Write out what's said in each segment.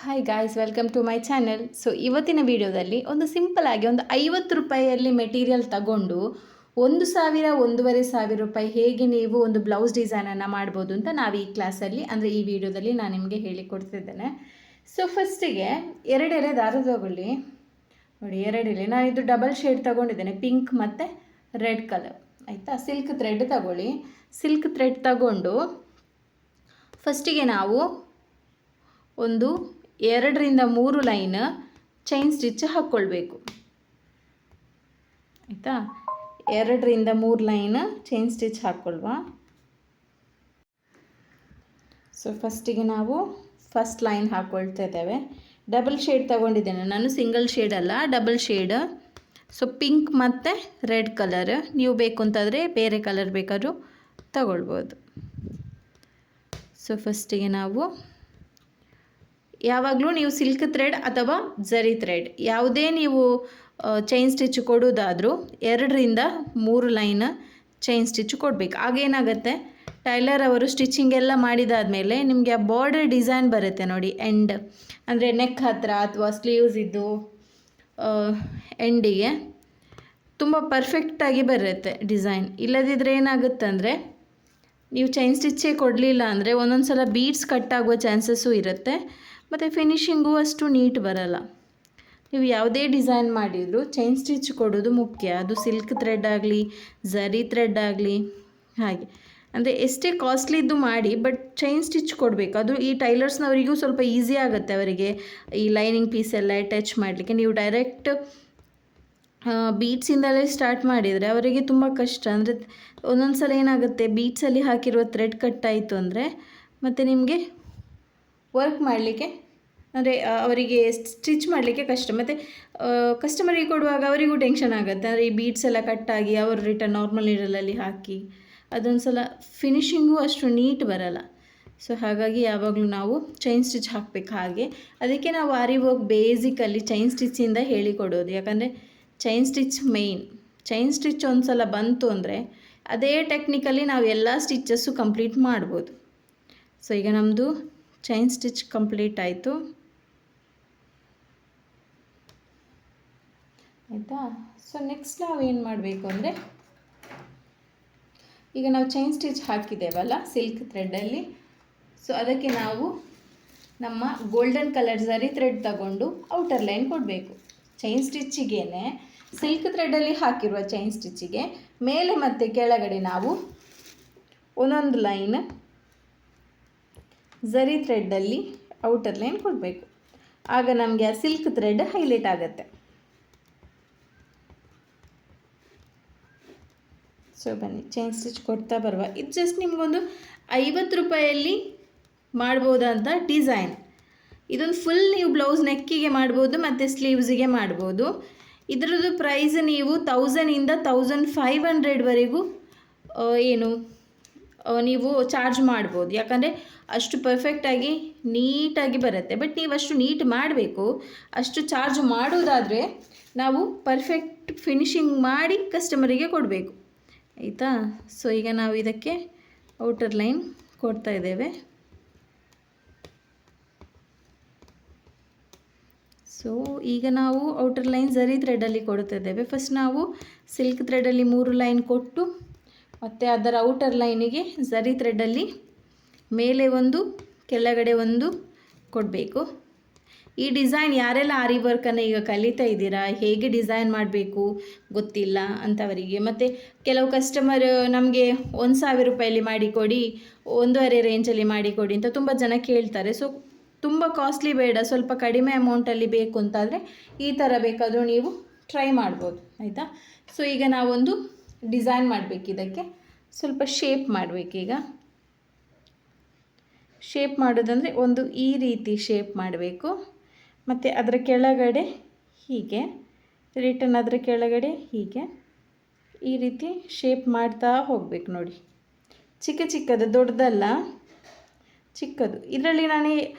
Hi guys, welcome to my channel. So ಇವತ್ತಿನ ವಿಡಿಯೋದಲ್ಲಿ ಒಂದು ಸಿಂಪಲ್ ಆಗಿ ಒಂದು 50 ರೂಪಾಯಿಯಲ್ಲಿ ಮೆಟೀರಿಯಲ್ ತಗೊಂಡು 1,000 1,500 ರೂಪಾಯಿ ಹೇಗೆ ನೀವು ಒಂದು ಬ್ಲೌಸ್ ಡಿಸೈನನ್ನು ಮಾಡ್ಬೋದು ಅಂತ ನಾವು ಈ ಕ್ಲಾಸಲ್ಲಿ ಅಂದರೆ ಈ ವಿಡಿಯೋದಲ್ಲಿ ನಾನು ನಿಮಗೆ ಹೇಳಿಕೊಡ್ತಿದ್ದೇನೆ. ಸೊ ಫಸ್ಟಿಗೆ 2 ಎಳೆ ದಾರ ತಗೊಳ್ಳಿ. ನೋಡಿ 2 ಎಳೆ, ನಾನು ಇದು ಡಬಲ್ ಶೇಡ್ ತಗೊಂಡಿದ್ದೇನೆ, ಪಿಂಕ್ ಮತ್ತು ರೆಡ್ ಕಲರ್. ಆಯಿತಾ, ಸಿಲ್ಕ್ ಥ್ರೆಡ್ ತಗೊಳ್ಳಿ. ಸಿಲ್ಕ್ ಥ್ರೆಡ್ ತಗೊಂಡು ಫಸ್ಟಿಗೆ ನಾವು ಒಂದು 2ರಿಂದ 3 ಲೈನ್ ಚೈನ್ ಸ್ಟಿಚ್ ಹಾಕ್ಕೊಳ್ಬೇಕು. ಆಯಿತಾ, 2ರಿಂದ 3 ಲೈನ್ ಚೈನ್ ಸ್ಟಿಚ್ ಹಾಕ್ಕೊಳ್ವಾ. ಸೊ ಫಸ್ಟಿಗೆ ನಾವು ಫಸ್ಟ್ ಲೈನ್ ಹಾಕ್ಕೊಳ್ತಾ ಇದ್ದೇವೆ. ಡಬಲ್ ಶೇಡ್ ತಗೊಂಡಿದ್ದೇನೆ ನಾನು, ಸಿಂಗಲ್ ಶೇಡ್ ಅಲ್ಲ, ಡಬಲ್ ಶೇಡ್. ಸೊ ಪಿಂಕ್ ಮತ್ತು ರೆಡ್ ಕಲರ್, ನೀವು ಬೇಕು ಅಂತಂದರೆ ಬೇರೆ ಕಲರ್ ಬೇಕಾದರೂ ತಗೊಳ್ಬೋದು. ಸೊ ಫಸ್ಟಿಗೆ ನಾವು ಯಾವಾಗಲೂ ನೀವು ಸಿಲ್ಕ್ ಥ್ರೆಡ್ ಅಥವಾ ಜರಿ ಥ್ರೆಡ್ ಯಾವುದೇ ನೀವು ಚೈನ್ ಸ್ಟಿಚ್ ಕೊಡೋದಾದರೂ 2ರಿಂದ 3 ಲೈನ್ ಚೈನ್ ಸ್ಟಿಚ್ ಕೊಡಬೇಕು. ಆಗೇನಾಗುತ್ತೆ, ಟೈಲರ್ ಅವರು ಸ್ಟಿಚಿಂಗ್ ಎಲ್ಲ ಮಾಡಿದಾದಮೇಲೆ ನಿಮಗೆ ಆ ಬಾರ್ಡರ್ ಡಿಸೈನ್ ಬರುತ್ತೆ ನೋಡಿ, ಎಂಡ್ ಅಂದರೆ ನೆಕ್ ಹತ್ತಿರ ಅಥವಾ ಸ್ಲೀವ್ಸ್ ಇದ್ದು ಎಂಡಿಗೆ ತುಂಬ ಪರ್ಫೆಕ್ಟಾಗಿ ಬರುತ್ತೆ ಡಿಸೈನ್. ಇಲ್ಲದಿದ್ದರೆ ಏನಾಗುತ್ತೆ ಅಂದರೆ ನೀವು ಚೈನ್ ಸ್ಟಿಚ್ಚೇ ಕೊಡಲಿಲ್ಲ ಅಂದರೆ ಒಂದೊಂದು ಸಲ ಬೀಡ್ಸ್ ಕಟ್ ಆಗುವ ಚಾನ್ಸಸ್ಸು ಇರುತ್ತೆ, ಮತ್ತು ಫಿನಿಶಿಂಗು ಅಷ್ಟು ನೀಟ್ ಬರಲ್ಲ. ನೀವು ಯಾವುದೇ ಡಿಸೈನ್ ಮಾಡಿದರೂ ಚೈನ್ ಸ್ಟಿಚ್ ಕೊಡೋದು ಮುಖ್ಯ. ಅದು ಸಿಲ್ಕ್ ಥ್ರೆಡ್ ಆಗಲಿ, ಝರಿ ಥ್ರೆಡ್ ಆಗಲಿ, ಹಾಗೆ ಅಂದರೆ ಎಷ್ಟೇ ಕಾಸ್ಟ್ಲಿದ್ದು ಮಾಡಿ, ಬಟ್ ಚೈನ್ ಸ್ಟಿಚ್ ಕೊಡಬೇಕು. ಅದು ಈ ಟೈಲರ್ಸ್ನವರಿಗೂ ಸ್ವಲ್ಪ ಈಸಿ ಆಗುತ್ತೆ, ಅವರಿಗೆ ಈ ಲೈನಿಂಗ್ ಪೀಸ್ ಎಲ್ಲ ಅಟ್ಯಾಚ್ ಮಾಡಲಿಕ್ಕೆ. ನೀವು ಡೈರೆಕ್ಟ್ ಬೀಡ್ಸಿಂದಲೇ ಸ್ಟಾರ್ಟ್ ಮಾಡಿದರೆ ಅವರಿಗೆ ತುಂಬ ಕಷ್ಟ. ಅಂದರೆ ಒಂದೊಂದು ಸಲ ಏನಾಗುತ್ತೆ, ಬೀಡ್ಸಲ್ಲಿ ಹಾಕಿರುವ ಥ್ರೆಡ್ ಕಟ್ ಆಯಿತು ಅಂದರೆ ಮತ್ತು ನಿಮಗೆ ವರ್ಕ್ ಮಾಡಲಿಕ್ಕೆ ಅಂದರೆ ಅವರಿಗೆ ಸ್ಟಿಚ್ ಮಾಡಲಿಕ್ಕೆ ಕಷ್ಟ. ಮತ್ತು ಕಸ್ಟಮರಿಗೆ ಕೊಡುವಾಗ ಅವರಿಗೂ ಟೆನ್ಷನ್ ಆಗುತ್ತೆ, ಅಂದರೆ ಈ ಬೀಡ್ಸ್ ಎಲ್ಲ ಕಟ್ಟಾಗಿ ಅವರು ರಿಟರ್ನ್ ನಾರ್ಮಲ್ ನೀಡಲಲ್ಲಿ ಹಾಕಿ ಅದೊಂದು ಸಲ ಫಿನಿಶಿಂಗು ಅಷ್ಟು ನೀಟ್ ಬರಲ್ಲ. ಸೊ ಹಾಗಾಗಿ ಯಾವಾಗಲೂ ನಾವು ಚೈನ್ ಸ್ಟಿಚ್ ಹಾಕಬೇಕು. ಹಾಗೆ ಅದಕ್ಕೆ ನಾವು ಆರಿ ವರ್ಕ್ ಬೇಸಿಕಲ್ಲಿ ಚೈನ್ ಸ್ಟಿಚ್ಚಿಂದ ಹೇಳಿಕೊಡೋದು. ಯಾಕಂದರೆ chain stitch main. Chain stitch ಒಂದು ಸಲ ಬಂತು ಅಂದರೆ ಅದೇ ಟೆಕ್ನಿಕಲ್ಲಿ ನಾವು ಎಲ್ಲ ಸ್ಟಿಚಸ್ಸು ಕಂಪ್ಲೀಟ್ ಮಾಡ್ಬೋದು. ಸೊ ಈಗ ನಮ್ಮದು ಚೈನ್ ಸ್ಟಿಚ್ ಕಂಪ್ಲೀಟ್ ಆಯಿತು. ಆಯಿತಾ, ಸೊ ನೆಕ್ಸ್ಟ್ ನಾವು ಏನು ಮಾಡಬೇಕು ಅಂದರೆ, ಈಗ ನಾವು ಚೈನ್ ಸ್ಟಿಚ್ ಹಾಕಿದ್ದೇವಲ್ಲ ಸಿಲ್ಕ್ ಥ್ರೆಡ್ಡಲ್ಲಿ, ಸೊ ಅದಕ್ಕೆ ನಾವು ನಮ್ಮ ಗೋಲ್ಡನ್ ಕಲರ್ ಝರಿ ಥ್ರೆಡ್ ತಗೊಂಡು ಔಟರ್ ಲೈನ್ ಕೊಡಬೇಕು. ಚೈನ್ ಸ್ಟಿಚ್ಚಿಗೇ ಸಿಲ್ಕ್ ಥ್ರೆಡ್ಡಲ್ಲಿ ಹಾಕಿರುವ ಚೈನ್ ಸ್ಟಿಚ್ಚಿಗೆ ಮೇಲೆ ಮತ್ತು ಕೆಳಗಡೆ ನಾವು ಒಂದೊಂದು ಲೈನ್ ಝರಿ ಥ್ರೆಡ್ಡಲ್ಲಿ ಔಟರ್ ಲೈನ್ ಕೊಡಬೇಕು. ಆಗ ನಮಗೆ ಆ ಸಿಲ್ಕ್ ಥ್ರೆಡ್ ಹೈಲೈಟ್ ಆಗುತ್ತೆ. ಸೊ ಬನ್ನಿ ಚೈನ್ ಸ್ಟಿಚ್ ಕೊಡ್ತಾ ಬರುವ. ಇದು ಜಸ್ಟ್ ನಿಮಗೊಂದು 50 ರೂಪಾಯಲ್ಲಿ ಮಾಡ್ಬೋದಂತ ಡಿಸೈನ್. ಇದೊಂದು ಫುಲ್ ನೀವು ಬ್ಲೌಸ್ ನೆಕ್ಕಿಗೆ ಮಾಡ್ಬೋದು ಮತ್ತು ಸ್ಲೀವ್ಸಿಗೆ ಮಾಡ್ಬೋದು. ಇದರದ್ದು ಪ್ರೈಸ್ ನೀವು 1000ಇಂದ 1500ವರೆಗೂ ಏನು ನೀವು ಚಾರ್ಜ್ ಮಾಡ್ಬೋದು. ಯಾಕಂದರೆ ಅಷ್ಟು ಪರ್ಫೆಕ್ಟಾಗಿ ನೀಟಾಗಿ ಬರುತ್ತೆ. ಬಟ್ ನೀವು ಅಷ್ಟು ನೀಟ್ ಮಾಡಬೇಕು. ಅಷ್ಟು ಚಾರ್ಜ್ ಮಾಡೋದಾದರೆ ನಾವು ಪರ್ಫೆಕ್ಟ್ ಫಿನಿಶಿಂಗ್ ಮಾಡಿ ಕಸ್ಟಮರಿಗೆ ಕೊಡಬೇಕು. ಆಯಿತಾ, ಸೊ ಈಗ ನಾವು ಇದಕ್ಕೆ ಔಟರ್ ಲೈನ್ ಕೊಡ್ತಾ ಇದ್ದೇವೆ. ಸೊ ಈಗ ನಾವು ಔಟರ್ ಲೈನ್ ಝರಿ ಥ್ರೆಡಲ್ಲಿ ಕೊಡ್ತಾ ಇದ್ದೇವೆ. ಫಸ್ಟ್ ನಾವು ಸಿಲ್ಕ್ ಥ್ರೆಡಲ್ಲಿ 3 ಲೈನ್ ಕೊಟ್ಟು ಮತ್ತು ಅದರ ಔಟರ್ ಲೈನಿಗೆ ಝರಿ ಥ್ರೆಡಲ್ಲಿ ಮೇಲೆ ಒಂದು ಕೆಳಗಡೆ ಒಂದು ಕೊಡಬೇಕು. ಈ ಡಿಸೈನ್ ಯಾರೆಲ್ಲ ಆರಿ ವರ್ಕನ್ನು ಈಗ ಕಲಿತಾ ಇದ್ದೀರಾ, ಹೇಗೆ ಡಿಸೈನ್ ಮಾಡಬೇಕು ಗೊತ್ತಿಲ್ಲ ಅಂಥವರಿಗೆ, ಮತ್ತು ಕೆಲವು ಕಸ್ಟಮರ್ ನಮಗೆ 1,000 ರೂಪಾಯಲ್ಲಿ ಮಾಡಿಕೊಡಿ, 1,500 ರೇಂಜಲ್ಲಿ ಮಾಡಿಕೊಡಿ ಅಂತ ತುಂಬ ಜನ ಕೇಳ್ತಾರೆ. ಸೊ ತುಂಬ ಕಾಸ್ಟ್ಲಿ ಬೇಡ, ಸ್ವಲ್ಪ ಕಡಿಮೆ ಅಮೌಂಟಲ್ಲಿ ಬೇಕು ಅಂತಾದರೆ ಈ ಥರ ಬೇಕಾದರೂ ನೀವು ಟ್ರೈ ಮಾಡ್ಬೋದು. ಆಯಿತಾ, ಸೊ ಈಗ ನಾವೊಂದು ಡಿಸೈನ್ ಮಾಡಬೇಕು. ಇದಕ್ಕೆ ಸ್ವಲ್ಪ ಶೇಪ್ ಮಾಡಬೇಕೀಗ. ಶೇಪ್ ಮಾಡೋದಂದರೆ ಒಂದು ಈ ರೀತಿ ಶೇಪ್ ಮಾಡಬೇಕು, ಮತ್ತು ಅದರ ಕೆಳಗಡೆ ಹೀಗೆ ರಿಟರ್ನ್ ಅದರ ಕೆಳಗಡೆ ಹೀಗೆ ಈ ರೀತಿ ಶೇಪ್ ಮಾಡ್ತಾ ಹೋಗಬೇಕು. ನೋಡಿ, ಚಿಕ್ಕ ಚಿಕ್ಕದು, ದೊಡ್ಡದಲ್ಲ, ಚಿಕ್ಕದು. ಇದರಲ್ಲಿ ನಾನು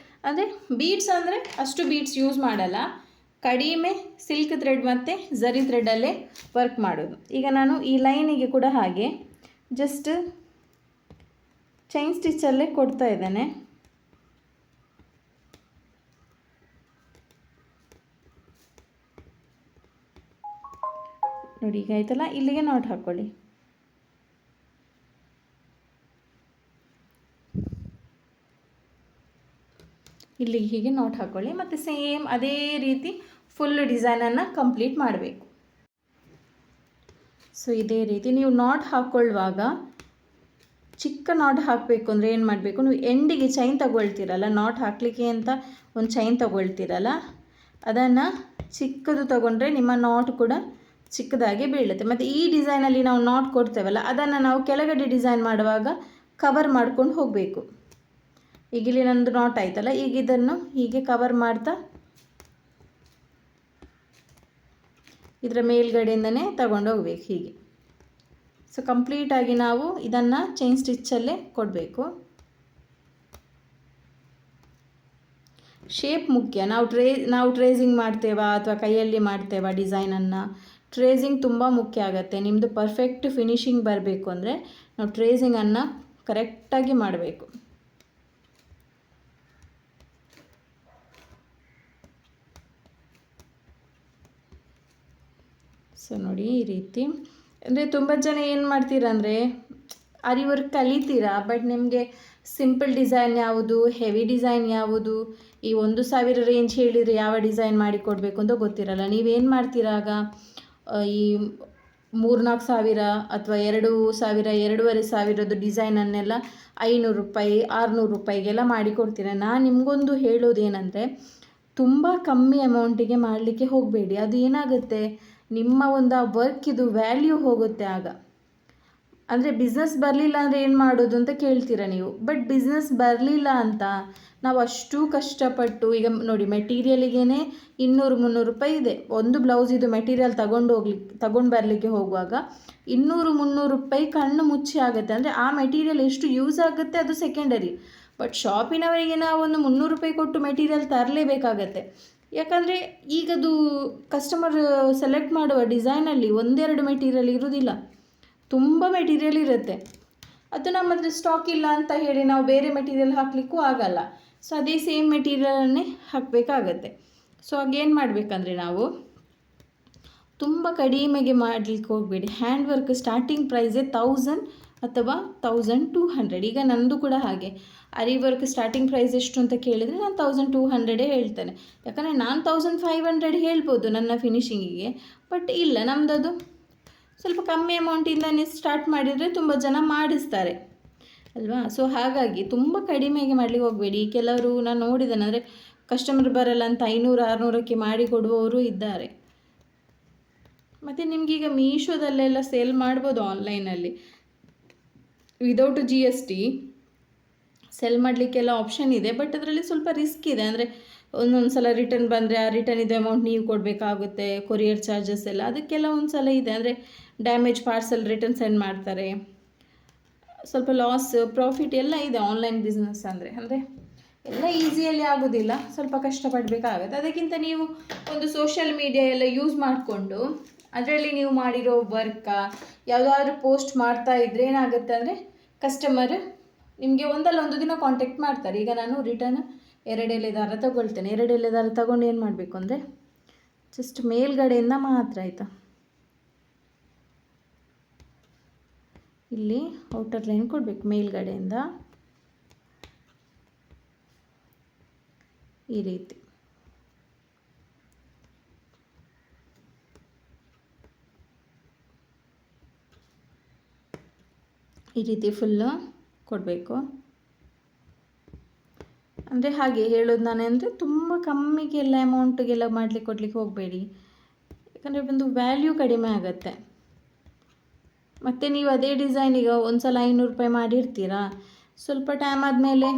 ಅಂದರೆ ಬೀಡ್ಸ್ ಅಂದರೆ ಅಷ್ಟು ಬೀಡ್ಸ್ ಯೂಸ್ ಮಾಡಲ್ಲ, ಕಡಿಮೆ ಸಿಲ್ಕ್ ಥ್ರೆಡ್ ಮತ್ತು ಝರಿ ಥ್ರೆಡಲ್ಲೇ ವರ್ಕ್ ಮಾಡೋದು. ಈಗ ನಾನು ಈ ಲೈನಿಗೆ ಕೂಡ ಹಾಗೆ ಜಸ್ಟ್ ಚೈನ್ ಸ್ಟಿಚ್ಚಲ್ಲೇ ಕೊಡ್ತಾ ಇದ್ದೇನೆ. ನೋಡಿ ಈಗ ಆಯ್ತಲ್ಲ, ಇಲ್ಲಿಗೆ ನಾಟ್ ಹಾಕ್ಕೊಳ್ಳಿ. ಇಲ್ಲಿಗೆ ಹೀಗೆ ನಾಟ್ ಹಾಕ್ಕೊಳ್ಳಿ. ಮತ್ತು ಸೇಮ್ ಅದೇ ರೀತಿ ಫುಲ್ ಡಿಸೈನನ್ನು ಕಂಪ್ಲೀಟ್ ಮಾಡಬೇಕು. ಸೊ ಇದೇ ರೀತಿ ನೀವು ನಾಟ್ ಹಾಕ್ಕೊಳ್ಳುವಾಗ ಚಿಕ್ಕ ನಾಟ್ ಹಾಕಬೇಕು ಅಂದರೆ ಏನು ಮಾಡಬೇಕು, ನೀವು ಎಂಡಿಗೆ ಚೈನ್ ತಗೊಳ್ತೀರಲ್ಲ, ನಾಟ್ ಹಾಕಲಿಕ್ಕೆ ಅಂತ ಒಂದು ಚೈನ್ ತಗೊಳ್ತೀರಲ್ಲ, ಅದನ್ನು ಚಿಕ್ಕದು ತಗೊಂಡ್ರೆ ನಿಮ್ಮ ನಾಟ್ ಕೂಡ ಚಿಕ್ಕದಾಗಿ ಬೀಳುತ್ತೆ. ಮತ್ತು ಈ ಡಿಸೈನಲ್ಲಿ ನಾವು ನಾಟ್ ಕೊಡ್ತೇವಲ್ಲ, ಅದನ್ನು ನಾವು ಕೆಳಗಡೆ ಡಿಸೈನ್ ಮಾಡುವಾಗ ಕವರ್ ಮಾಡ್ಕೊಂಡು ಹೋಗಬೇಕು. ಈಗ ಇಲ್ಲಿ ನಂದು ನಾಟ್ ಆಯ್ತಲ್ಲ, ಈಗ ಇದನ್ನು ಹೀಗೆ ಕವರ್ ಮಾಡ್ತಾ ಇದರ ಮೇಲ್ಗಡೆಯಿಂದನೇ ತಗೊಂಡು ಹೋಗ್ಬೇಕು ಹೀಗೆ. ಸೊ ಕಂಪ್ಲೀಟಾಗಿ ನಾವು ಇದನ್ನು ಚೈನ್ ಸ್ಟಿಚ್ಚಲ್ಲೇ ಕೊಡಬೇಕು. ಶೇಪ್ ಮುಖ್ಯ. ನಾವು ಟ್ರೇಸಿಂಗ್ ಮಾಡ್ತೇವಾ ಅಥವಾ ಕೈಯಲ್ಲಿ ಮಾಡ್ತೇವಾ ಡಿಸೈನನ್ನು, ಟ್ರೇಸಿಂಗ್ ತುಂಬ ಮುಖ್ಯ ಆಗುತ್ತೆ. ನಿಮ್ಮದು ಪರ್ಫೆಕ್ಟ್ ಫಿನಿಶಿಂಗ್ ಬರಬೇಕು ಅಂದರೆ ನಾವು ಟ್ರೇಸಿಂಗನ್ನು ಕರೆಕ್ಟಾಗಿ ಮಾಡಬೇಕು. ಸೊ ನೋಡಿ ಈ ರೀತಿ. ಅಂದರೆ ತುಂಬ ಜನ ಏನು ಮಾಡ್ತೀರಾ ಅಂದರೆ ಆರಿ ವರ್ಕ್ ಕಲಿತೀರಾ, ಬಟ್ ನಿಮಗೆ ಸಿಂಪಲ್ ಡಿಸೈನ್ ಯಾವುದು, ಹೆವಿ ಡಿಸೈನ್ ಯಾವುದು, ಈ 1,000 ರೇಂಜ್ ಹೇಳಿದರೆ ಯಾವ ಡಿಸೈನ್ ಮಾಡಿ ಕೊಡಬೇಕು ಅಂತ ಗೊತ್ತಿರಲ್ಲ. ನೀವೇನು ಮಾಡ್ತೀರಾಗ ಈ 3-4 ಸಾವಿರ ಅಥವಾ 2,000, 2,500 ಡಿಸೈನನ್ನೆಲ್ಲ 500 ರೂಪಾಯಿ 600 ರೂಪಾಯಿಗೆಲ್ಲ ಮಾಡಿಕೊಡ್ತೀರ. ನಾನು ನಿಮಗೊಂದು ಹೇಳೋದೇನೆಂದರೆ, ತುಂಬ ಕಮ್ಮಿ ಅಮೌಂಟಿಗೆ ಮಾಡಲಿಕ್ಕೆ ಹೋಗಬೇಡಿ. ಅದು ಏನಾಗುತ್ತೆ, ನಿಮ್ಮ ಒಂದು ಆ ವರ್ಕಿದು ವ್ಯಾಲ್ಯೂ ಹೋಗುತ್ತೆ ಆಗ. ಅಂದರೆ ಬಿಸ್ನೆಸ್ ಬರಲಿಲ್ಲ ಅಂದರೆ ಏನು ಮಾಡೋದು ಅಂತ ಕೇಳ್ತೀರ ನೀವು. ಬಟ್ ಬಿಸ್ನೆಸ್ ಬರಲಿಲ್ಲ ಅಂತ ನಾವು ಅಷ್ಟು ಕಷ್ಟಪಟ್ಟು, ಈಗ ನೋಡಿ ಮೆಟೀರಿಯಲಿಗೇ 200-300 ರೂಪಾಯಿ ಇದೆ. ಒಂದು ಬ್ಲೌಸಿದು ಮೆಟೀರಿಯಲ್ ತಗೊಂಡು ಬರಲಿಕ್ಕೆ ಹೋಗುವಾಗ 200-300 ರೂಪಾಯಿ ಕಣ್ಣು ಮುಚ್ಚಿ ಆಗುತ್ತೆ. ಅಂದರೆ ಆ ಮೆಟೀರಿಯಲ್ ಎಷ್ಟು ಯೂಸ್ ಆಗುತ್ತೆ ಅದು ಸೆಕೆಂಡರಿ. ಬಟ್ ಶಾಪಿನವರಿಗೆ ನಾವು ಒಂದು 300 ರೂಪಾಯಿ ಕೊಟ್ಟು ಮೆಟೀರಿಯಲ್ ತರಲೇಬೇಕಾಗತ್ತೆ. ಯಾಕಂದರೆ ಈಗದು ಕಸ್ಟಮರ್ ಸೆಲೆಕ್ಟ್ ಮಾಡುವ ಡಿಸೈನಲ್ಲಿ 1-2 ಮೆಟೀರಿಯಲ್ ಇರೋದಿಲ್ಲ, ತುಂಬ ಮೆಟೀರಿಯಲ್ ಇರುತ್ತೆ. ಅದು ನಮ್ಮ ಹತ್ರ ಸ್ಟಾಕ್ ಇಲ್ಲ ಅಂತ ಹೇಳಿ ನಾವು ಬೇರೆ ಮೆಟೀರಿಯಲ್ ಹಾಕಲಿಕ್ಕೂ ಆಗಲ್ಲ. ಸೊ ಅದೇ ಸೇಮ್ ಮೆಟೀರಿಯಲನ್ನೇ ಹಾಕಬೇಕಾಗತ್ತೆ. ಸೊ ಆಗೇನು ಮಾಡಬೇಕಂದ್ರೆ ನಾವು ತುಂಬ ಕಡಿಮೆಗೆ ಮಾಡಲಿಕ್ಕೆ ಹೋಗಬೇಡಿ. ಹ್ಯಾಂಡ್ ವರ್ಕ್ ಸ್ಟಾರ್ಟಿಂಗ್ ಪ್ರೈಸೇ 1000 ಅಥವಾ 1200. ಈಗ ನಂದು ಕೂಡ ಹಾಗೆ. ಅರಿ ವರ್ಕ್ ಸ್ಟಾರ್ಟಿಂಗ್ ಪ್ರೈಸ್ ಎಷ್ಟು ಅಂತ ಕೇಳಿದರೆ ನಾನು 1200 ಹೇಳ್ತೇನೆ. ಯಾಕಂದರೆ ನಾನು 1500 ಹೇಳ್ಬೋದು ನನ್ನ ಫಿನಿಶಿಂಗಿಗೆ, ಬಟ್ ಇಲ್ಲ, ನಮ್ಮದು ಸ್ವಲ್ಪ ಕಮ್ಮಿ ಅಮೌಂಟಿಂದನೇ ಸ್ಟಾರ್ಟ್ ಮಾಡಿದರೆ ತುಂಬ ಜನ ಮಾಡಿಸ್ತಾರೆ ಅಲ್ವಾ. ಸೊ ಹಾಗಾಗಿ ತುಂಬ ಕಡಿಮೆಗೆ ಮಾಡಲಿಕ್ಕೆ ಹೋಗಬೇಡಿ. ಕೆಲವರು ನಾನು ನೋಡಿದ್ದೇನೆ, ಅಂದರೆ ಕಸ್ಟಮರ್ ಬರಲ್ಲ ಅಂತ 500-600ಕ್ಕೆ ಮಾಡಿಕೊಡುವವರು ಇದ್ದಾರೆ. ಮತ್ತು ನಿಮಗೀಗ ಮೀಶೋದಲ್ಲೆಲ್ಲ ಸೇಲ್ ಮಾಡ್ಬೋದು ಆನ್ಲೈನಲ್ಲಿ ವಿದೌಟ್ GST ಸೆಲ್ ಮಾಡಲಿಕ್ಕೆಲ್ಲ ಆಪ್ಷನ್ ಇದೆ. ಬಟ್ ಅದರಲ್ಲಿ ಸ್ವಲ್ಪ ರಿಸ್ಕ್ ಇದೆ. ಅಂದರೆ ಒಂದೊಂದು ಸಲ ರಿಟರ್ನ್ ಬಂದರೆ ಆ ರಿಟರ್ನ್ ಇದು ಅಮೌಂಟ್ ನೀವು ಕೊಡಬೇಕಾಗುತ್ತೆ, ಕೊರಿಯರ್ ಚಾರ್ಜಸ್ ಎಲ್ಲ ಅದಕ್ಕೆಲ್ಲ ಒಂದು ಸಲ ಇದೆ. ಅಂದರೆ ಡ್ಯಾಮೇಜ್ ಪಾರ್ಸಲ್ ರಿಟರ್ನ್ ಸೆಂಡ್ ಮಾಡ್ತಾರೆ, ಸ್ವಲ್ಪ ಲಾಸ್ ಪ್ರಾಫಿಟ್ ಎಲ್ಲ ಇದೆ ಆನ್ಲೈನ್ ಬಿಸ್ನೆಸ್ ಅಂದರೆ. ಎಲ್ಲ ಈಸಿಯಲ್ಲಿ ಆಗೋದಿಲ್ಲ, ಸ್ವಲ್ಪ ಕಷ್ಟಪಡಬೇಕಾಗುತ್ತೆ. ಅದಕ್ಕಿಂತ ನೀವು ಒಂದು ಸೋಷಿಯಲ್ ಮೀಡಿಯಾ ಎಲ್ಲ ಯೂಸ್ ಮಾಡಿಕೊಂಡು ಅದರಲ್ಲಿ ನೀವು ಮಾಡಿರೋ ವರ್ಕ ಯಾವುದಾದ್ರೂ ಪೋಸ್ಟ್ ಮಾಡ್ತಾ ಇದ್ದರೆ ಏನಾಗುತ್ತೆ ಅಂದರೆ ಕಸ್ಟಮರ್ ನಿಮಗೆ ಒಂದಲ್ಲ ಒಂದು ದಿನ ಕಾಂಟ್ಯಾಕ್ಟ್ ಮಾಡ್ತಾರೆ. ಈಗ ನಾನು ರಿಟರ್ನ್ 2 ಎಳೆ ದಾರ ತಗೊಳ್ತೇನೆ. 2 ಎಳೆ ದಾರ ತಗೊಂಡು ಏನು ಮಾಡಬೇಕು ಅಂದರೆ ಜಸ್ಟ್ ಮೇಲ್ಗಡೆಯಿಂದ ಮಾತ್ರ, ಆಯಿತಾ, ಇಲ್ಲಿ ಔಟರ್ ಲೈನ್ ಕೊಡಬೇಕು ಮೇಲ್ಗಡೆಯಿಂದ ಈ ರೀತಿ. ಈ ರೀತಿ ಫುಲ್ಲು ಕೊಡಬೇಕು. ಅಂದರೆ ಹಾಗೆ ಹೇಳೋದು ನಾನು, ಅಂದರೆ ತುಂಬ ಕಮ್ಮಿಗೆಲ್ಲ ಅಮೌಂಟಿಗೆಲ್ಲ ಕೊಡಲಿಕ್ಕೆ ಹೋಗಬೇಡಿ. ಯಾಕಂದರೆ ಒಂದು ವ್ಯಾಲ್ಯೂ ಕಡಿಮೆ ಆಗುತ್ತೆ. ಮತ್ತು ನೀವು ಅದೇ ಡಿಸೈನಿಗೆ ಒಂದು ಸಲ 500 ರೂಪಾಯಿ ಮಾಡಿರ್ತೀರಾ, ಸ್ವಲ್ಪ ಟೈಮ್ ಆದಮೇಲೆ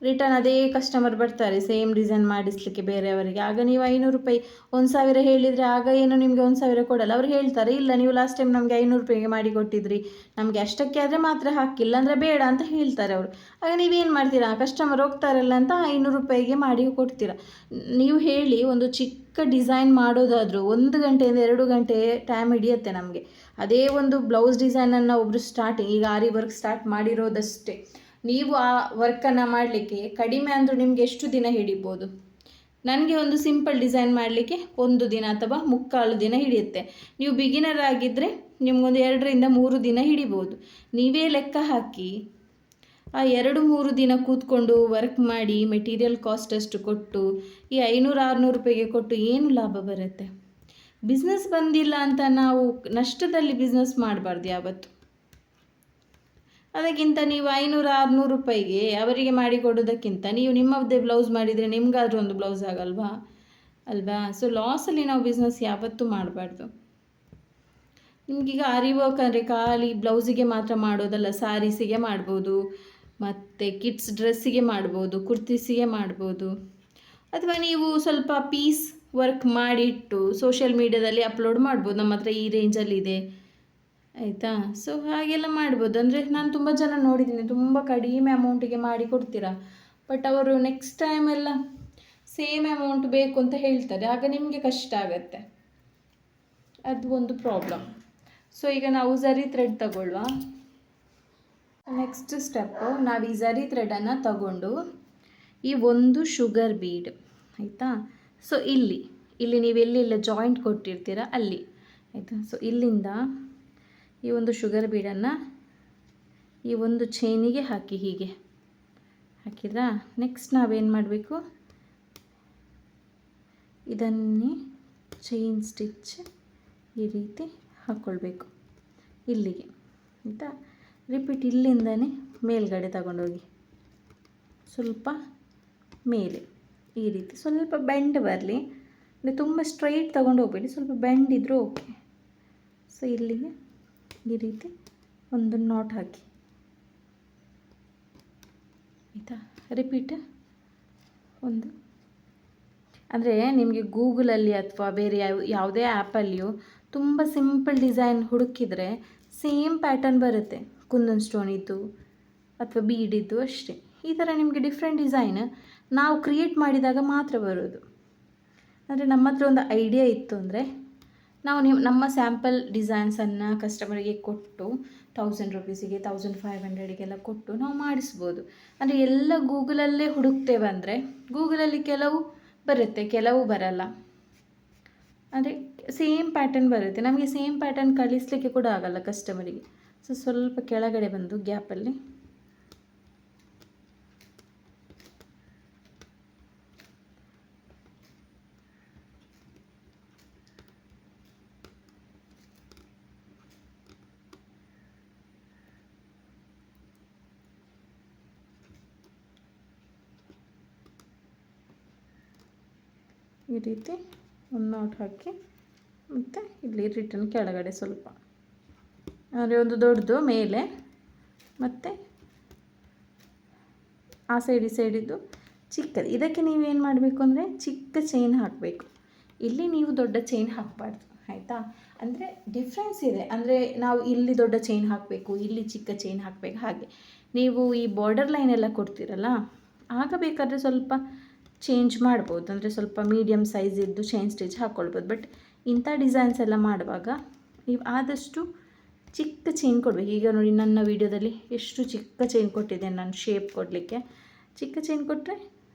ರಿಟರ್ನ್ ಅದೇ ಕಸ್ಟಮರ್ ಬರ್ತಾರೆ ಸೇಮ್ ಡಿಸೈನ್ ಮಾಡಿಸ್ಲಿಕ್ಕೆ ಬೇರೆಯವರಿಗೆ. ಆಗ ನೀವು 500 ರೂಪಾಯಿ 1,000 ಹೇಳಿದರೆ ಆಗ ಏನು ನಿಮಗೆ 1,000 ಕೊಡಲ್ಲ. ಅವ್ರು ಹೇಳ್ತಾರೆ, ಇಲ್ಲ ನೀವು ಲಾಸ್ಟ್ ಟೈಮ್ ನಮಗೆ 500 ರೂಪಾಯಿಗೆ ಮಾಡಿ ಕೊಟ್ಟಿದ್ರಿ, ನಮಗೆ ಅಷ್ಟಕ್ಕೆ ಆದರೆ ಮಾತ್ರ ಹಾಕಿಲ್ಲ ಅಂದರೆ ಬೇಡ ಅಂತ ಹೇಳ್ತಾರೆ ಅವರು. ಆಗ ನೀವೇನು ಮಾಡ್ತೀರಾ, ಕಸ್ಟಮರ್ ಹೋಗ್ತಾರಲ್ಲ ಅಂತ 500 ರೂಪಾಯಿಗೆ ಮಾಡಿ ಕೊಡ್ತೀರಾ. ನೀವು ಹೇಳಿ ಒಂದು ಚಿಕ್ಕ ಡಿಸೈನ್ ಮಾಡೋದಾದರೂ 1 ಗಂಟೆಯಿಂದ 2 ಗಂಟೆ ಟೈಮ್ ಹಿಡಿಯುತ್ತೆ ನಮಗೆ. ಅದೇ ಒಂದು ಬ್ಲೌಸ್ ಡಿಸೈನನ್ನು ಒಬ್ಬರು ಸ್ಟಾರ್ಟಿಂಗ್, ಈಗ ಆರಿ ವರ್ಕ್ ಸ್ಟಾರ್ಟ್ ಮಾಡಿರೋದಷ್ಟೇ, ನೀವು ಆ ವರ್ಕನ್ನು ಮಾಡಲಿಕ್ಕೆ ಕಡಿಮೆ ಅಂದರೂ ನಿಮಗೆ ಎಷ್ಟು ದಿನ ಹಿಡಿಬೋದು, ನನಗೆ ಒಂದು ಸಿಂಪಲ್ ಡಿಸೈನ್ ಮಾಡಲಿಕ್ಕೆ 1 ದಿನ ಅಥವಾ 3/4 ದಿನ ಹಿಡಿಯುತ್ತೆ. ನೀವು ಬಿಗಿನರ್ ಆಗಿದ್ದರೆ ನಿಮಗೊಂದು 2 ರಿಂದ 3 ದಿನ ಹಿಡಿಬೋದು. ನೀವೇ ಲೆಕ್ಕ ಹಾಕಿ ಆ 2-3 ದಿನ ಕೂತ್ಕೊಂಡು ವರ್ಕ್ ಮಾಡಿ ಮೆಟೀರಿಯಲ್ ಕಾಸ್ಟ್ ಅಷ್ಟು ಕೊಟ್ಟು ಈ 500-600 ರೂಪಾಯಿಗೆ ಕೊಟ್ಟು ಏನು ಲಾಭ ಬರುತ್ತೆ? ಬಿಸ್ನೆಸ್ ಬಂದಿಲ್ಲ ಅಂತ ನಾವು ನಷ್ಟದಲ್ಲಿ ಬಿಸ್ನೆಸ್ ಮಾಡಬಾರ್ದು ಯಾವತ್ತು. ಅದಕ್ಕಿಂತ ನೀವು 500-600 ರೂಪಾಯಿಗೆ ಅವರಿಗೆ ಮಾಡಿಕೊಡೋದಕ್ಕಿಂತ ನೀವು ನಿಮ್ಮದೇ ಬ್ಲೌಸ್ ಮಾಡಿದರೆ ನಿಮಗಾದ್ರೂ ಒಂದು ಬ್ಲೌಸ್ ಆಗಲ್ವಾ ಅಲ್ವಾ? ಸೊ ಲಾಸಲ್ಲಿ ನಾವು ಬಿಸ್ನೆಸ್ ಯಾವತ್ತೂ ಮಾಡಬಾರ್ದು. ನಿಮಗೀಗ ಆರಿ ವರ್ಕ್ ಅಂದರೆ ಖಾಲಿ ಬ್ಲೌಸಿಗೆ ಮಾತ್ರ ಮಾಡೋದಲ್ಲ, ಸ್ಯಾರೀಸಿಗೆ ಮಾಡ್ಬೋದು, ಮತ್ತು ಕಿಡ್ಸ್ ಡ್ರೆಸ್ಸಿಗೆ ಮಾಡ್ಬೋದು, ಕುರ್ತೀಸಿಗೆ ಮಾಡ್ಬೋದು. ಅಥವಾ ನೀವು ಸ್ವಲ್ಪ ಪೀಸ್ ವರ್ಕ್ ಮಾಡಿಟ್ಟು ಸೋಷಿಯಲ್ ಮೀಡ್ಯಾದಲ್ಲಿ ಅಪ್ಲೋಡ್ ಮಾಡ್ಬೋದು, ನಮ್ಮ ಹತ್ರ ಈ ರೇಂಜಲ್ಲಿದೆ ಆಯಿತಾ. ಸೊ ಹಾಗೆಲ್ಲ ಮಾಡ್ಬೋದು. ಅಂದರೆ ನಾನು ತುಂಬ ಜನ ನೋಡಿದ್ದೀನಿ, ತುಂಬ ಕಡಿಮೆ ಅಮೌಂಟಿಗೆ ಮಾಡಿ ಕೊಡ್ತೀರಾ, ಬಟ್ ಅವರು ನೆಕ್ಸ್ಟ್ ಟೈಮೆಲ್ಲ ಸೇಮ್ ಅಮೌಂಟ್ ಬೇಕು ಅಂತ ಹೇಳ್ತಾರೆ. ಆಗ ನಿಮಗೆ ಕಷ್ಟ ಆಗುತ್ತೆ, ಅದು ಒಂದು ಪ್ರಾಬ್ಲಮ್. ಸೊ ಈಗ ನಾವು ಝರಿ ಥ್ರೆಡ್ ತಗೊಳ್ಳುವ. ನೆಕ್ಸ್ಟ್ ಸ್ಟೆಪ್ಪು, ನಾವು ಈ ಝರಿ ಥ್ರೆಡನ್ನು ತಗೊಂಡು ಈ ಒಂದು ಶುಗರ್ ಬೀಡ್ ಆಯಿತಾ. ಸೊ ಇಲ್ಲಿ ನೀವು ಎಲ್ಲೆಲ್ಲ ಜಾಯಿಂಟ್ ಕೊಟ್ಟಿರ್ತೀರ ಅಲ್ಲಿ ಆಯಿತಾ. ಸೊ ಇಲ್ಲಿಂದ ಈ ಒಂದು ಶುಗರ್ ಬೀಡನ್ನು ಈ ಒಂದು ಚೈನಿಗೆ ಹಾಕಿ, ಹೀಗೆ ಹಾಕಿದ್ರಾ. ನೆಕ್ಸ್ಟ್ ನಾವೇನು ಮಾಡಬೇಕು, ಇದನ್ನೇ ಚೈನ್ ಸ್ಟಿಚ್ ಈ ರೀತಿ ಹಾಕ್ಕೊಳ್ಬೇಕು ಇಲ್ಲಿಗೆ ಆಯಿತಾ. ರಿಪೀಟ್ ಇಲ್ಲಿಂದನೇ ಮೇಲ್ಗಡೆ ತಗೊಂಡೋಗಿ ಸ್ವಲ್ಪ ಮೇಲೆ ಈ ರೀತಿ ಸ್ವಲ್ಪ ಬೆಂಡ್ ಬರಲಿ, ಅಂದರೆ ತುಂಬ ಸ್ಟ್ರೈಟ್ ತಗೊಂಡು ಹೋಗಬೇಡಿ, ಸ್ವಲ್ಪ ಬೆಂಡ್ ಇದ್ದರೂ ಓಕೆ. ಸೊ ಇಲ್ಲಿಗೆ ಈ ರೀತಿ ಒಂದು ನಾಟ್ ಹಾಕಿ ಆಯಿತಾ. ರಿಪೀಟ್ ಒಂದು, ಅಂದರೆ ನಿಮಗೆ ಗೂಗಲಲ್ಲಿ ಅಥವಾ ಬೇರೆ ಯಾವುದೇ ಆ್ಯಪಲ್ಲಿಯೂ ತುಂಬ ಸಿಂಪಲ್ ಡಿಸೈನ್ ಹುಡುಕಿದರೆ ಸೇಮ್ ಪ್ಯಾಟರ್ನ್ ಬರುತ್ತೆ, ಕುಂದನ್ ಸ್ಟೋನ್ ಇದ್ದು ಅಥವಾ ಬೀಡಿದ್ದು ಅಷ್ಟೇ. ಈ ಥರ ನಿಮಗೆ ಡಿಫ್ರೆಂಟ್ ಡಿಸೈನ್ ನಾವು ಕ್ರಿಯೇಟ್ ಮಾಡಿದಾಗ ಮಾತ್ರ ಬರೋದು. ಅಂದರೆ ನಮ್ಮ ಹತ್ರ ಒಂದು ಐಡಿಯಾ ಇತ್ತು ಅಂದರೆ ನಾವು ನಮ್ಮ ಸ್ಯಾಂಪಲ್ ಡಿಸೈನ್ಸನ್ನು ಕಸ್ಟಮರಿಗೆ ಕೊಟ್ಟು 1000 ರೂಪೀಸಿಗೆ 1500ಗೆಲ್ಲ ಕೊಟ್ಟು ನಾವು ಮಾಡಿಸ್ಬೋದು. ಅಂದರೆ ಎಲ್ಲ ಗೂಗಲಲ್ಲೇ ಹುಡುಕ್ತೇವೆ ಅಂದರೆ ಗೂಗಲಲ್ಲಿ ಕೆಲವು ಬರುತ್ತೆ, ಕೆಲವು ಬರಲ್ಲ. ಅಂದರೆ ಸೇಮ್ ಪ್ಯಾಟರ್ನ್ ಬರುತ್ತೆ, ನಮಗೆ ಸೇಮ್ ಪ್ಯಾಟರ್ನ್ ಕಳಿಸ್ಲಿಕ್ಕೆ ಕೂಡ ಆಗಲ್ಲ ಕಸ್ಟಮರಿಗೆ. ಸೊ ಸ್ವಲ್ಪ ಕೆಳಗಡೆ ಬಂದು ಗ್ಯಾಪಲ್ಲಿ ಈ ರೀತಿ ಒಂದು ನಾಟ್ ಹಾಕಿ, ಮತ್ತು ಇಲ್ಲಿ ರಿಟರ್ನ್ ಕೆಳಗಡೆ ಸ್ವಲ್ಪ, ಅಂದರೆ ಒಂದು ದೊಡ್ಡದು ಮೇಲೆ ಮತ್ತು ಆ ಸೈಡ್ ಈ ಸೈಡಿದ್ದು ಚಿಕ್ಕದು. ಇದಕ್ಕೆ ನೀವೇನು ಮಾಡಬೇಕು ಅಂದರೆ ಚಿಕ್ಕ ಚೈನ್ ಹಾಕಬೇಕು. ಇಲ್ಲಿ ನೀವು ದೊಡ್ಡ ಚೈನ್ ಹಾಕಬಾರ್ದು ಆಯಿತಾ. ಅಂದರೆ ಡಿಫ್ರೆನ್ಸ್ ಇದೆ, ಅಂದರೆ ನಾವು ಇಲ್ಲಿ ದೊಡ್ಡ ಚೈನ್ ಹಾಕಬೇಕು, ಇಲ್ಲಿ ಚಿಕ್ಕ ಚೈನ್ ಹಾಕಬೇಕು. ಹಾಗೆ ನೀವು ಈ ಬಾರ್ಡರ್ ಲೈನ್ ಎಲ್ಲ ಕೊಡ್ತೀರಲ್ಲ, ಆಗ ಬೇಕಾದರೆ ಸ್ವಲ್ಪ ಚೇಂಜ್ ಮಾಡ್ಬೋದು, ಅಂದರೆ ಸ್ವಲ್ಪ ಮೀಡಿಯಮ್ ಸೈಜ್ ಇದ್ದು ಚೈನ್ ಸ್ಟಿಚ್ ಹಾಕ್ಕೊಳ್ಬೋದು. ಬಟ್ ಇಂಥ ಡಿಸೈನ್ಸ್ ಎಲ್ಲ ಮಾಡುವಾಗ ನೀವು ಆದಷ್ಟು ಚಿಕ್ಕ ಚೈನ್ ಕೊಡಬೇಕು. ಈಗ ನೋಡಿ ನನ್ನ ವಿಡಿಯೋದಲ್ಲಿ ಎಷ್ಟು ಚಿಕ್ಕ ಚೈನ್ ಕೊಟ್ಟಿದ್ದೇನೆ ನಾನು ಶೇಪ್ ಕೊಡಲಿಕ್ಕೆ. ಚಿಕ್ಕ ಚೈನ್ ಕೊಟ್ಟರೆ